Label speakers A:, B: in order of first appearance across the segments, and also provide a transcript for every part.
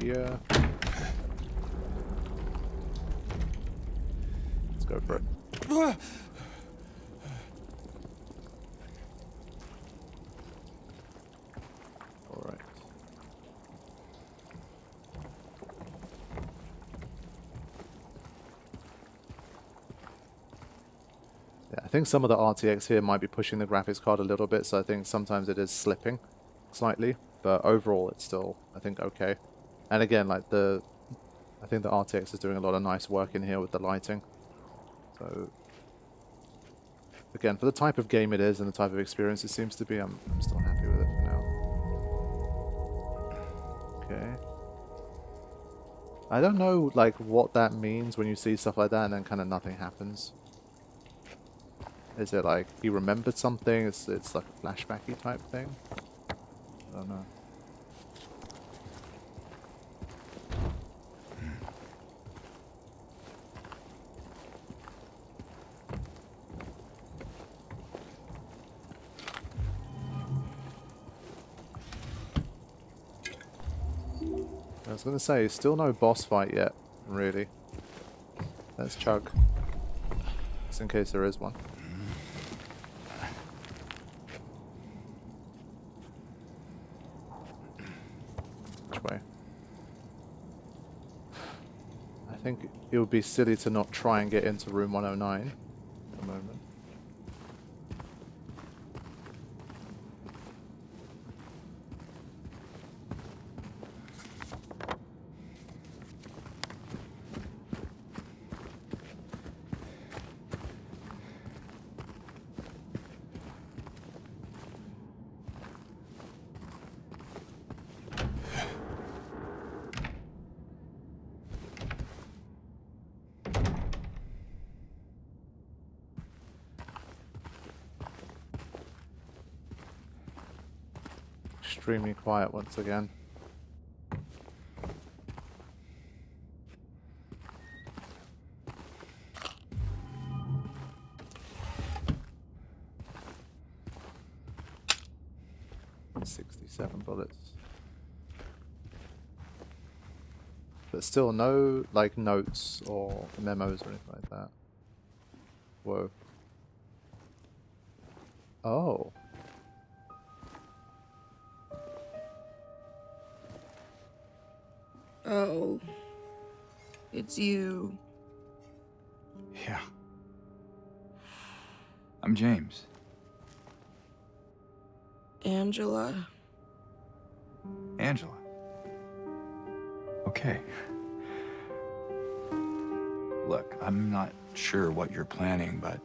A: here. Let's go for it. Alright. Yeah, I think some of the RTX here might be pushing the graphics card a little bit, so I think sometimes it is slipping slightly, but overall it's still, I think, okay. And again, like I think the RTX is doing a lot of nice work in here with the lighting. So again, for the type of game it is and the type of experience it seems to be, I'm still happy with it for now. Okay. I don't know, like, what that means when you see stuff like that and then kind of nothing happens. Is it like he remembered something? It's like a flashbacky type thing? I don't know. I was gonna say, still no boss fight yet, really. Let's chug. Just in case there is one. Which way? I think it would be silly to not try and get into room 109 at the moment. Extremely quiet once again. $67 bullets. But still no, like, notes or memos or anything like that. Whoa. Oh.
B: Oh. It's you.
C: Yeah. I'm James.
B: Angela.
C: Angela. Okay. Look, I'm not sure what you're planning, but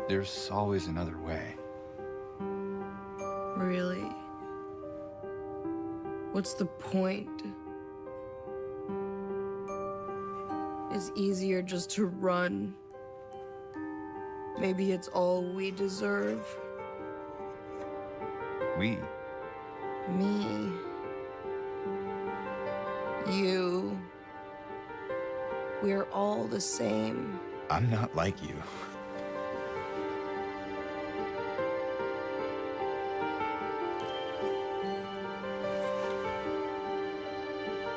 C: there's always another way.
B: Really? What's the point? It's easier just to run. Maybe it's all we deserve.
C: We?
B: Me. You. We're all the same.
C: I'm not like you.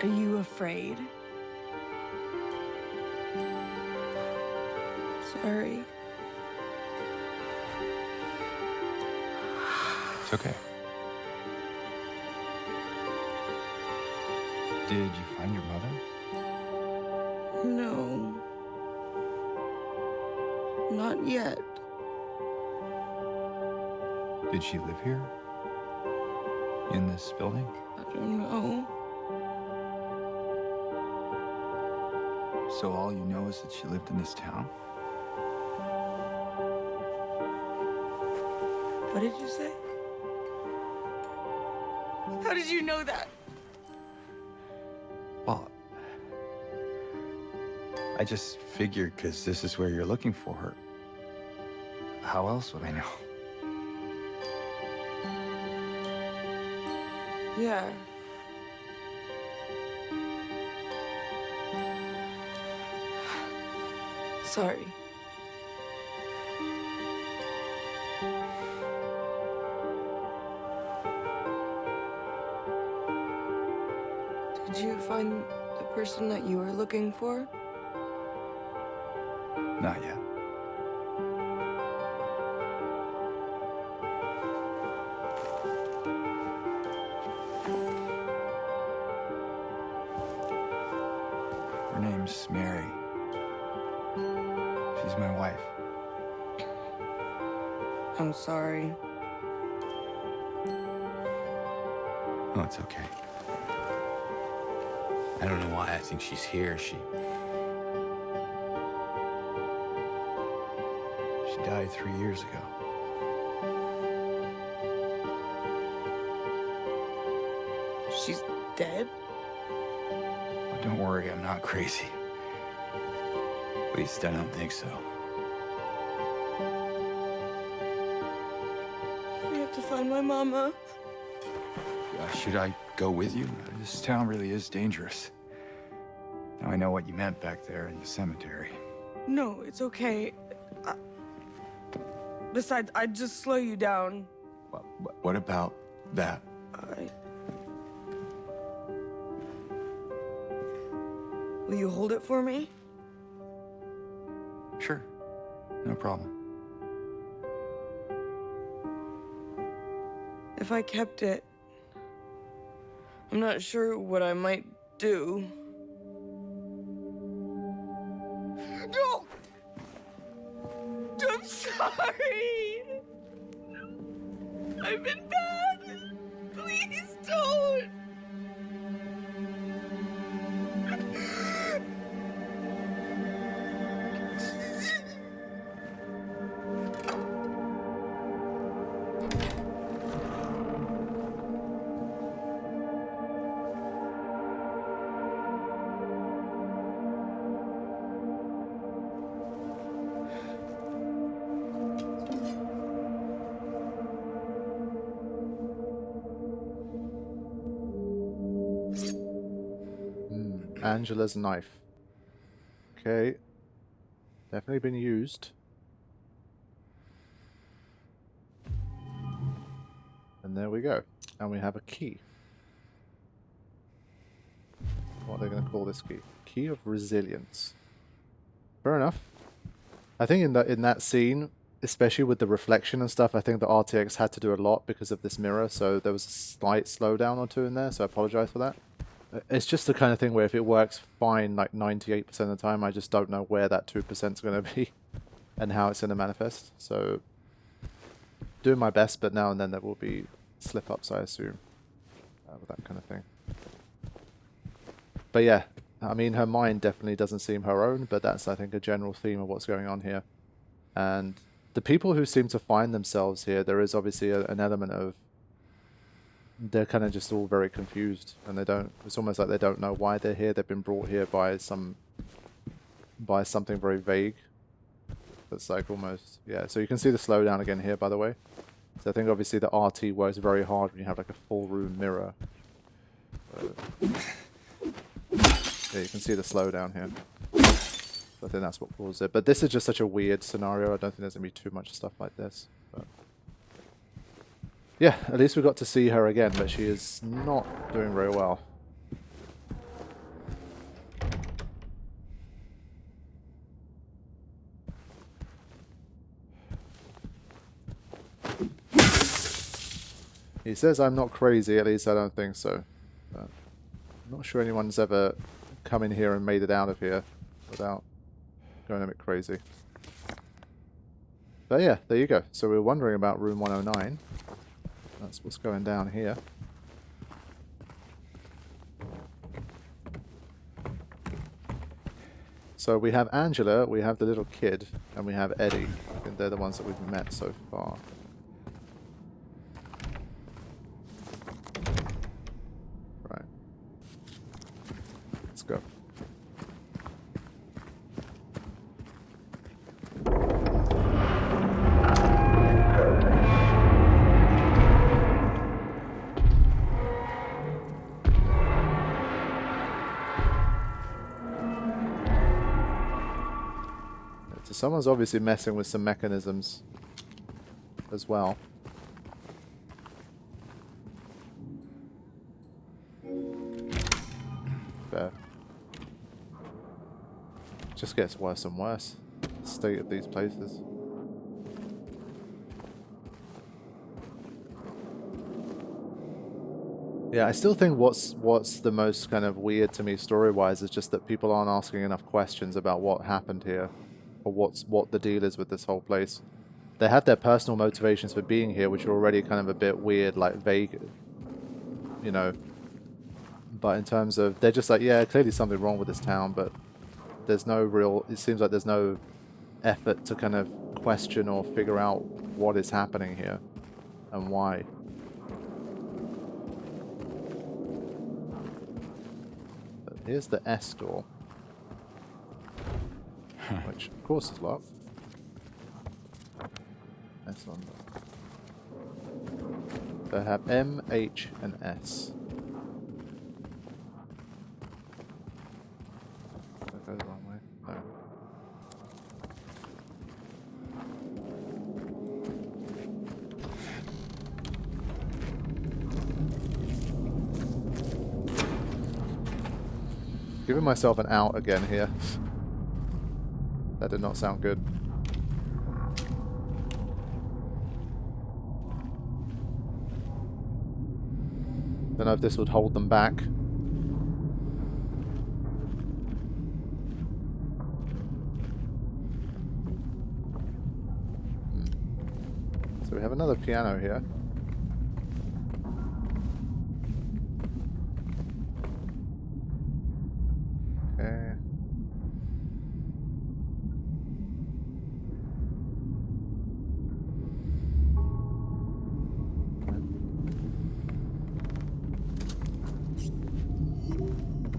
B: Are you afraid? Sorry.
C: It's okay. Did you find your mother?
B: No. Not yet.
C: Did she live here? In this building?
B: I don't know.
C: So all you know is that she lived in this town?
B: What did you say? How did you know that?
C: Well, I just figured because this is where you're looking for her. How else would I know?
B: Yeah. Sorry. Did you find the person that you were looking for?
C: Not yet. Her name's Mary. She's my wife.
B: I'm sorry.
C: Oh, it's okay. I don't know why I think she's here. She died 3 years ago.
B: She's dead?
C: Oh, don't worry, I'm not crazy. At least I don't think so.
B: We have to find my mama.
C: Should I go with you? This town really is dangerous. Now I know what you meant back there in the cemetery.
B: No, it's okay. Besides, I'd just slow you down.
C: What about that?
B: Will you hold it for me?
C: Sure, no problem.
B: If I kept it, I'm not sure what I might do. No! I'm sorry! I've been bad! Please don't!
A: Angela's knife. Okay. Definitely been used. And there we go. And we have a key. What are they going to call this key? Key of resilience. Fair enough. I think in that scene, especially with the reflection and stuff, I think the RTX had to do a lot because of this mirror, so there was a slight slowdown or two in there, so I apologize for that. It's just the kind of thing where if it works fine like 98% of the time, I just don't know where that 2% is going to be and how it's going to manifest. So, doing my best, but now and then there will be slip-ups, I assume, with that kind of thing. But yeah, I mean, her mind definitely doesn't seem her own, but that's, I think, a general theme of what's going on here. And the people who seem to find themselves here, there is obviously an element of they're kind of just all very confused, and they don't, it's almost like they don't know why they're here. They've been brought here by something very vague. That's like almost, yeah, so you can see the slowdown again here, by the way. So I think obviously the RT works very hard when you have like a full room mirror. Yeah, you can see the slowdown here. So I think that's what caused it. But this is just such a weird scenario. I don't think there's going to be too much stuff like this. But yeah, at least we got to see her again, but she is not doing very well. He says I'm not crazy, at least I don't think so. But I'm not sure anyone's ever come in here and made it out of here without going a bit crazy. But yeah, there you go. So we're wondering about room 109. That's what's going down here. So we have Angela, we have the little kid, and we have Eddie. I think they're the ones that we've met so far. Right. Let's go. So someone's obviously messing with some mechanisms as well. just gets worse and worse. The state of these places. Yeah, I still think what's the most kind of weird to me story-wise is just that people aren't asking enough questions about what happened here, or what the deal is with this whole place. They have their personal motivations for being here, which are already kind of a bit weird, like vague, you know. But in terms of, they're just like, yeah, clearly something wrong with this town, but there's no real, it seems like there's no effort to kind of question or figure out what is happening here and why. But here's the S door, which of course is locked. S on there. So I have M, H, and S. Did I go the wrong way? No. Giving myself an out again here. That did not sound good. Don't know if this would hold them back. So we have another piano here. Okay.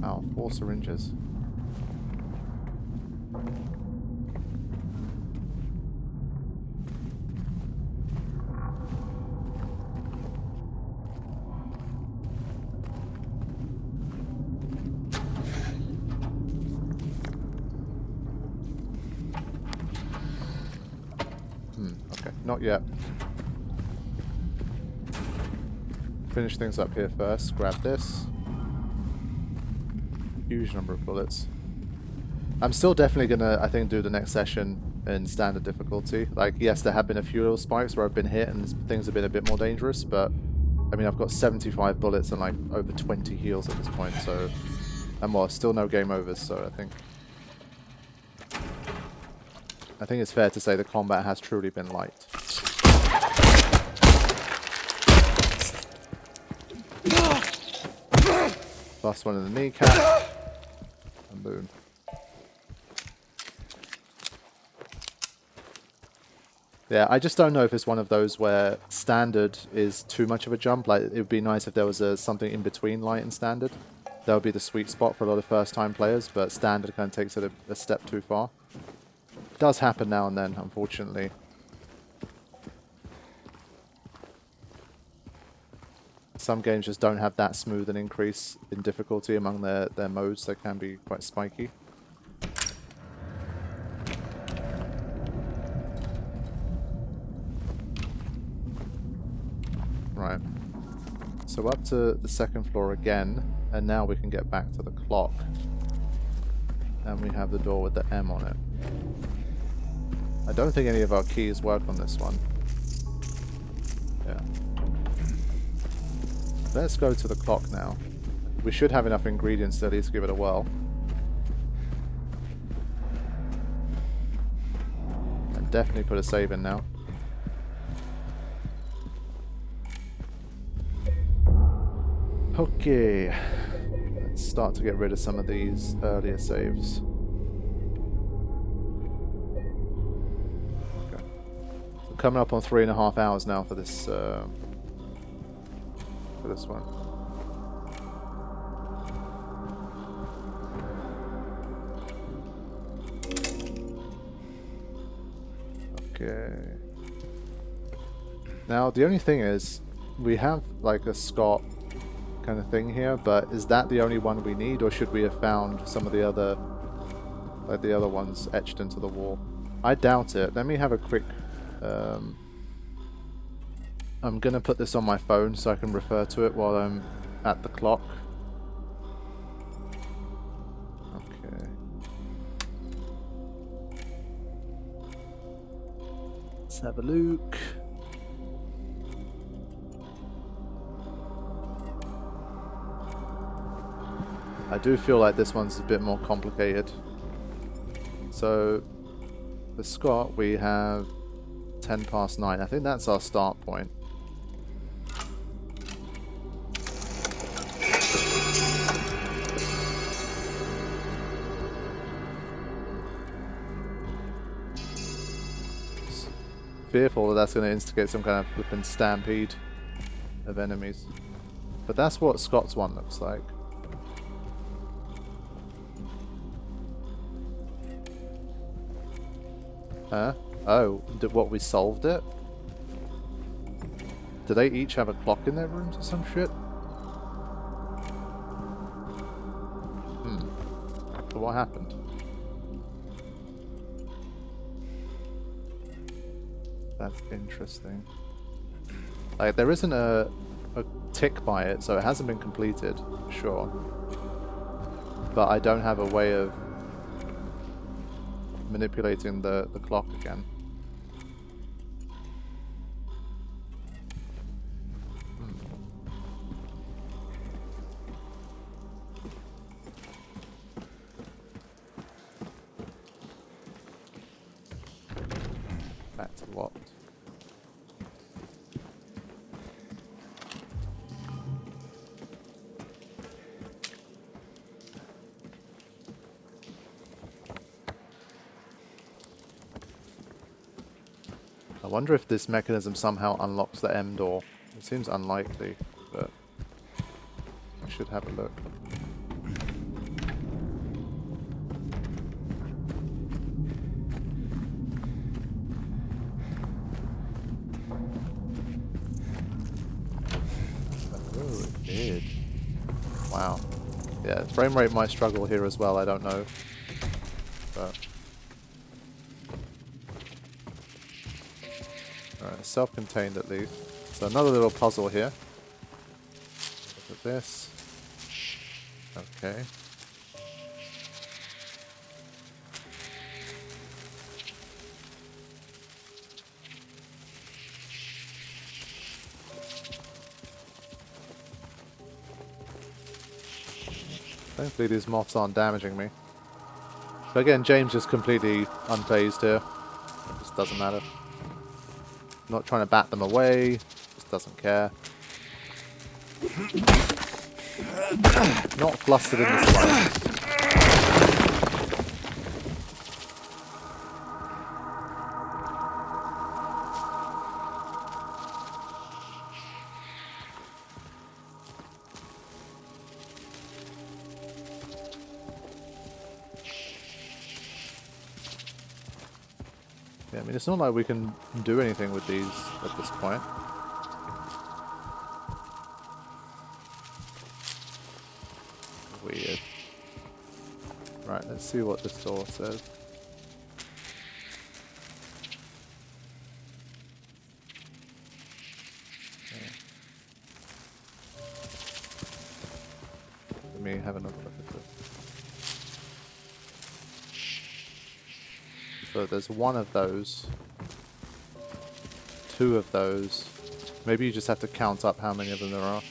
A: Oh, 4 syringes. Okay, not yet. Finish things up here first. Grab this. Huge number of bullets. I'm still definitely gonna, I think, do the next session in standard difficulty. Like, yes, there have been a few little spikes where I've been hit and things have been a bit more dangerous, but I mean, I've got 75 bullets and like over 20 heals at this point, so, and well, still no game overs, so I think it's fair to say the combat has truly been light. Last one in the kneecap. And boom. Yeah, I just don't know if it's one of those where standard is too much of a jump. Like, it would be nice if there was something in between light and standard. That would be the sweet spot for a lot of first-time players, but standard kind of takes it a step too far. It does happen now and then, unfortunately. Some games just don't have that smooth an increase in difficulty among their modes. They can be quite spiky. Right. So up to the second floor again, and now we can get back to the clock. And we have the door with the M on it. I don't think any of our keys work on this one. Yeah. Let's go to the clock now. We should have enough ingredients to at least give it a whirl. And definitely put a save in now. Okay. Let's start to get rid of some of these earlier saves. Okay. So coming up on 3.5 hours now for this one. Okay. Now the only thing is, we have like a Scott kind of thing here, but is that the only one we need, or should we have found some of the other, like the other ones etched into the wall? I doubt it. Let me have a quick I'm gonna put this on my phone so I can refer to it while I'm at the clock. Okay. have a look. I do feel like this one's a bit more complicated. So, for Scott, we have 10 past 9. I think that's our start point. Fearful that that's going to instigate some kind of flippin' stampede of enemies. But that's what Scott's one looks like. Huh? Oh, what, we solved it? Do they each have a clock in their rooms or some shit? So what happened? That's interesting. Like, there isn't a tick by it, so it hasn't been completed, sure. But I don't have a way of manipulating the clock again. Back to locked. I wonder if this mechanism somehow unlocks the M door. It seems unlikely, but we should have a look. Oh, it did. Wow. Yeah, frame rate might struggle here as well, I don't know. But alright, self-contained at least. So another little puzzle here. Look at this. Okay. Thankfully these moths aren't damaging me. But again, James is completely unfazed here. It just doesn't matter. Not trying to bat them away, just doesn't care. Not flustered in the slightest. Yeah, I mean, it's not like we can do anything with these at this point. Weird. Right, let's see what this door says. Okay. Let me have another look at this. So there's one of those, two of those. Maybe you just have to count up how many of them there are,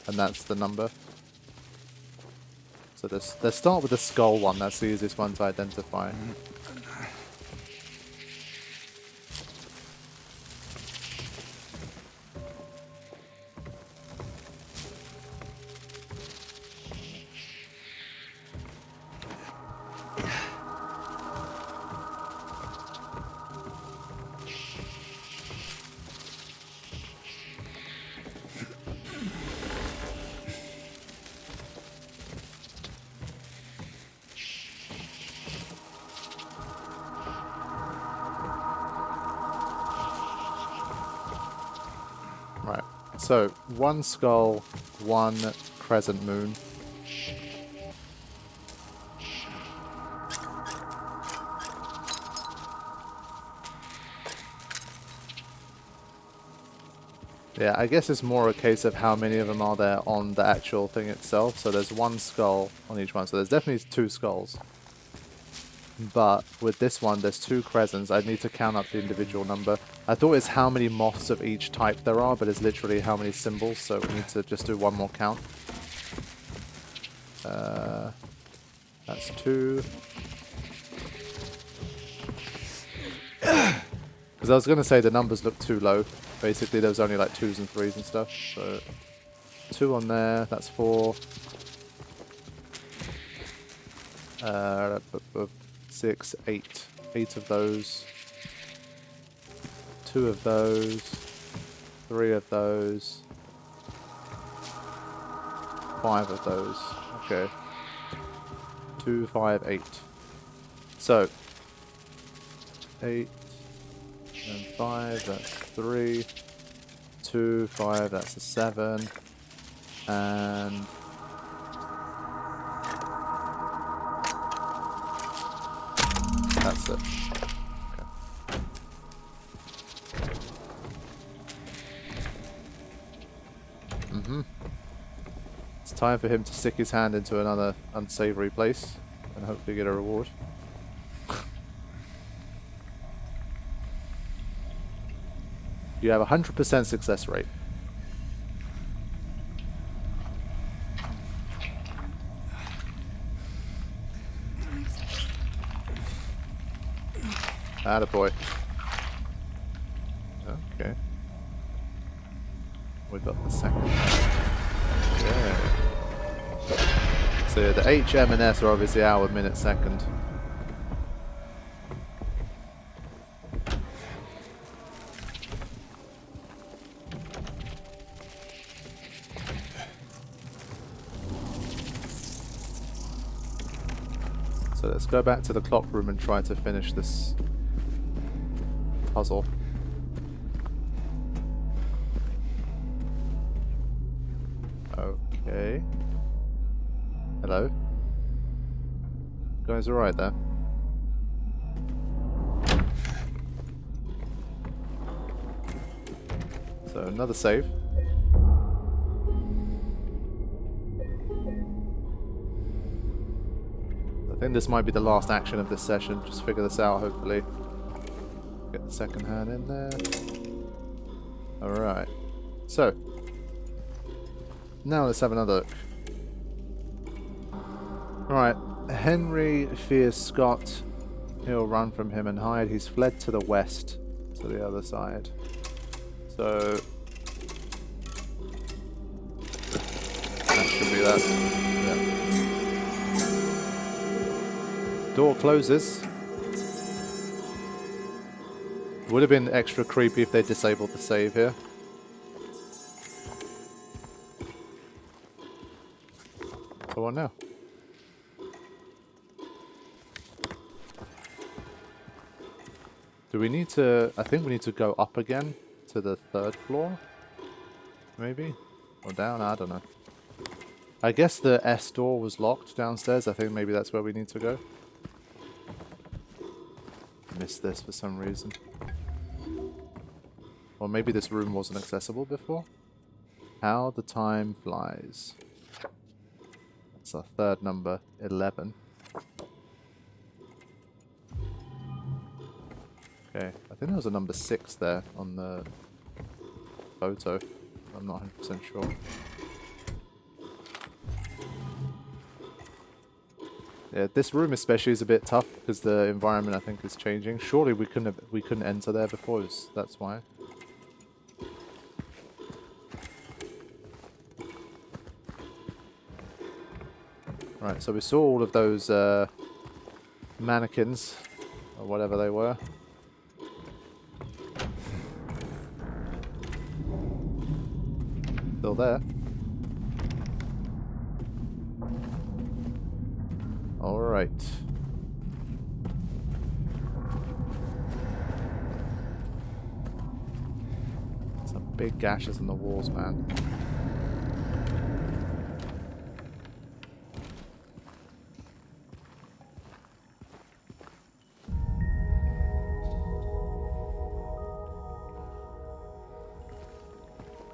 A: and that's the number. So let's start with the skull one. That's the easiest one to identify. Right, so one skull, one crescent moon. Yeah, I guess it's more a case of how many of them are there on the actual thing itself. So there's one skull on each one, so there's definitely two skulls. But with this one, there's 2 crescents. I need to count up the individual number. I thought it's how many moths of each type there are, but it's literally how many symbols, so we need to just do one more count. That's 2. Because I was going to say the numbers look too low. Basically, there was only like 2s and 3s and stuff. So 2 on there, that's 4. 6, 8. 8 of those. 2 of those. 3 of those. 5 of those. Okay. 2, 5, 8. So 8 and 5, that's 3. 2, 5, that's a 7. And that's it. Okay. It's time for him to stick his hand into another unsavory place and hopefully get a reward. You have a 100% success rate. Attaboy. Okay. We got the second. Yeah. So the H, M, and S are obviously hour, minute, second. So let's go back to the clock room and try to finish this puzzle. Okay. Hello? Guys alright there? So another save. I think this might be the last action of this session. Just figure this out, hopefully. Get the second hand in there. Alright. So. Now let's have another look. Alright. Henry fears Scott. He'll run from him and hide. He's fled to the west. To the other side. So. That should be that. Yeah. Door closes. Would have been extra creepy if they disabled the save here. So what now? Do we need to... I think we need to go up again to the 3rd floor? Maybe? Or down? I don't know. I guess the S door was locked downstairs. I think maybe that's where we need to go. Missed this for some reason. Or maybe this room wasn't accessible before. How the time flies. That's our 3rd number, 11. Okay, I think there was a number 6 there on the photo. I'm not 100% sure. Yeah, this room especially is a bit tough because the environment I think is changing. Surely we couldn't enter there before. That's why. Right, so we saw all of those mannequins or whatever they were. Still there. Alright. Some big gashes in the walls, man.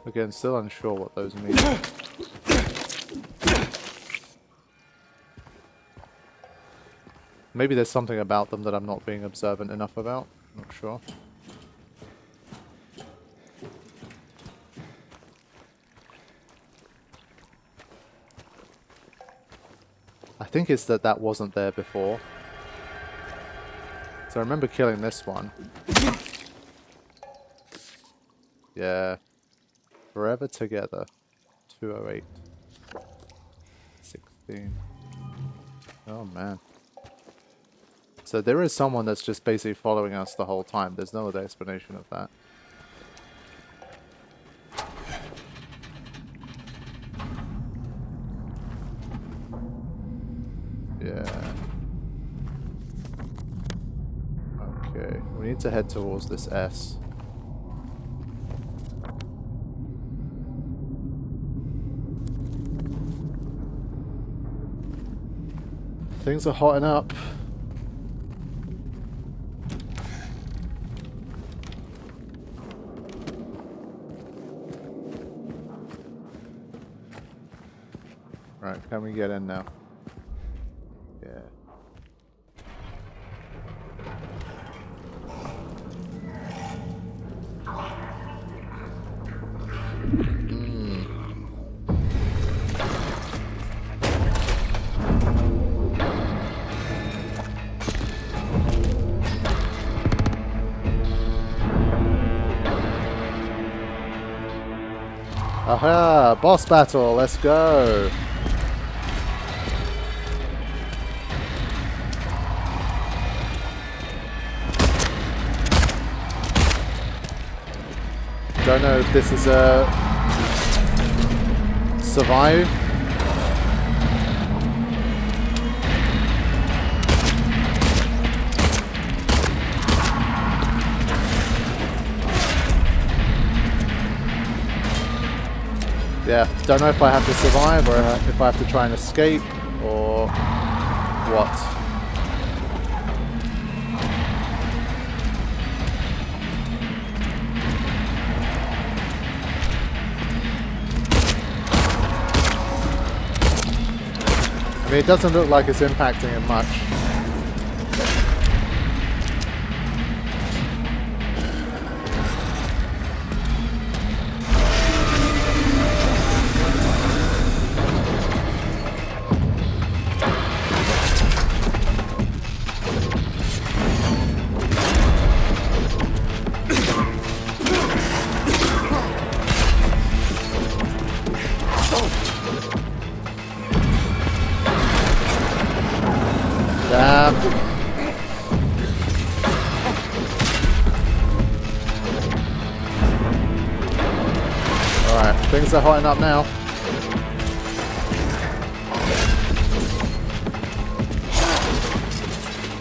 A: Again, still unsure what those mean. Maybe there's something about them that I'm not being observant enough about. I'm not sure. I think it's that that wasn't there before. So I remember killing this one. Yeah. Forever together. 208. 16. Oh man. So there is someone that's just basically following us the whole time. There's no other explanation of that. Yeah. Okay. We need to head towards this S. Things are hotting up. Right, can we get in now? Yeah. Aha! Boss battle! Let's go! Don't know if this is a survive. Yeah, don't know if I have to survive or if I have to try and escape or what. I mean, it doesn't look like it's impacting him much. Damn. Alright, things are hotting up now.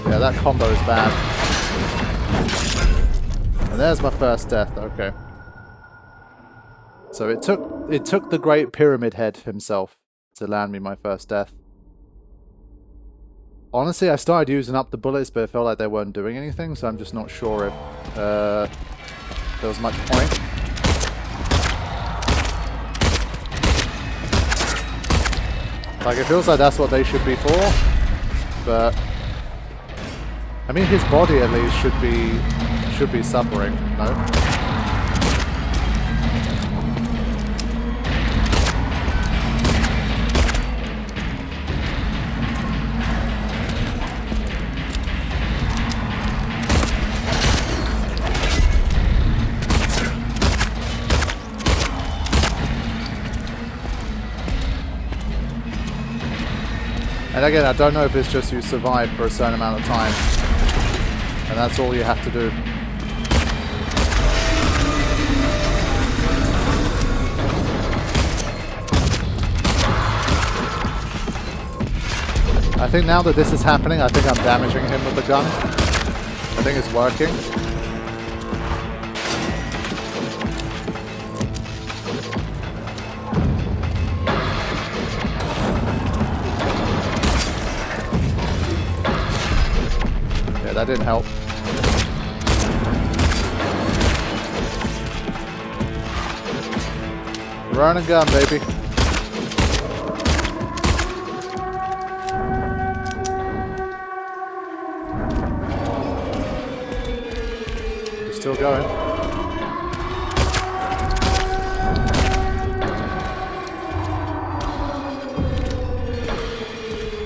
A: Yeah, that combo is bad. And there's my first death, okay. So it took the Great Pyramid Head himself to land me my first death. Honestly, I started using up the bullets, but it felt like they weren't doing anything, so I'm just not sure if there was much point. Like, it feels like that's what they should be for, but I mean, his body at least should be suffering, no? And again, I don't know if it's just you survive for a certain amount of time, and that's all you have to do. I think now that this is happening, I think I'm damaging him with the gun. I think it's working. That didn't help. Run and gun, baby. still going.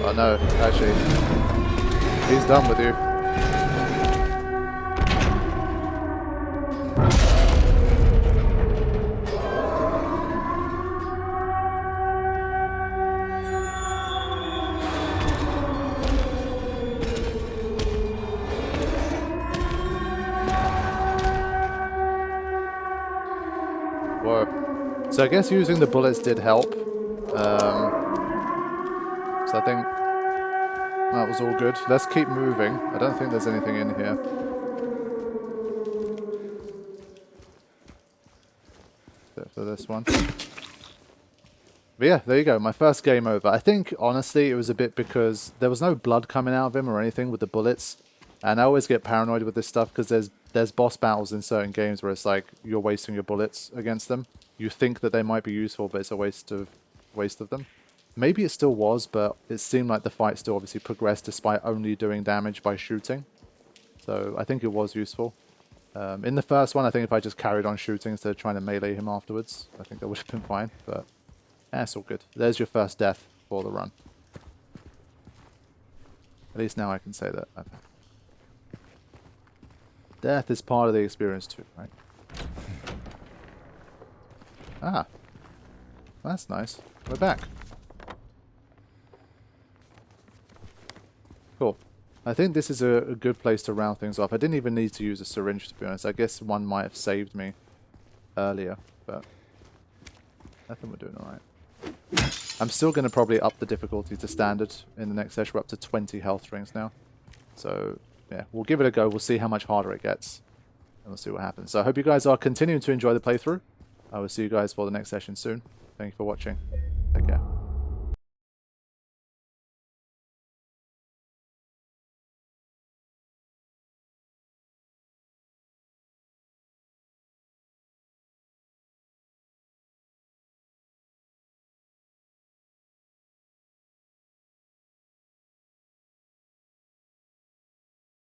A: Oh no, actually, he's done with you. Whoa. So I guess using the bullets did help. So I think that was all good. Let's keep moving. I don't think there's anything in here. Except for this one. But yeah, there you go. My first game over. I think, honestly, it was a bit because there was no blood coming out of him or anything with the bullets. And I always get paranoid with this stuff because there's boss battles in certain games where it's like you're wasting your bullets against them. You think that they might be useful, but it's a waste of them. Maybe it still was, but it seemed like the fight still obviously progressed despite only doing damage by shooting. So I think it was useful. In the first one, I think if I just carried on shooting instead of trying to melee him afterwards, I think that would have been fine. But that's all good. There's your first death for the run. At least now I can say that. Death is part of the experience too, right? Ah. That's nice. We're back. Cool. I think this is a good place to round things off. I didn't even need to use a syringe, to be honest. I guess one might have saved me earlier, but I think we're doing alright. I'm still going to probably up the difficulty to standard in the next session. We're up to 20 health rings now. So, yeah, we'll give it a go. We'll see how much harder it gets. And we'll see what happens. So I hope you guys are continuing to enjoy the playthrough. I will see you guys for the next session soon. Thank you for watching.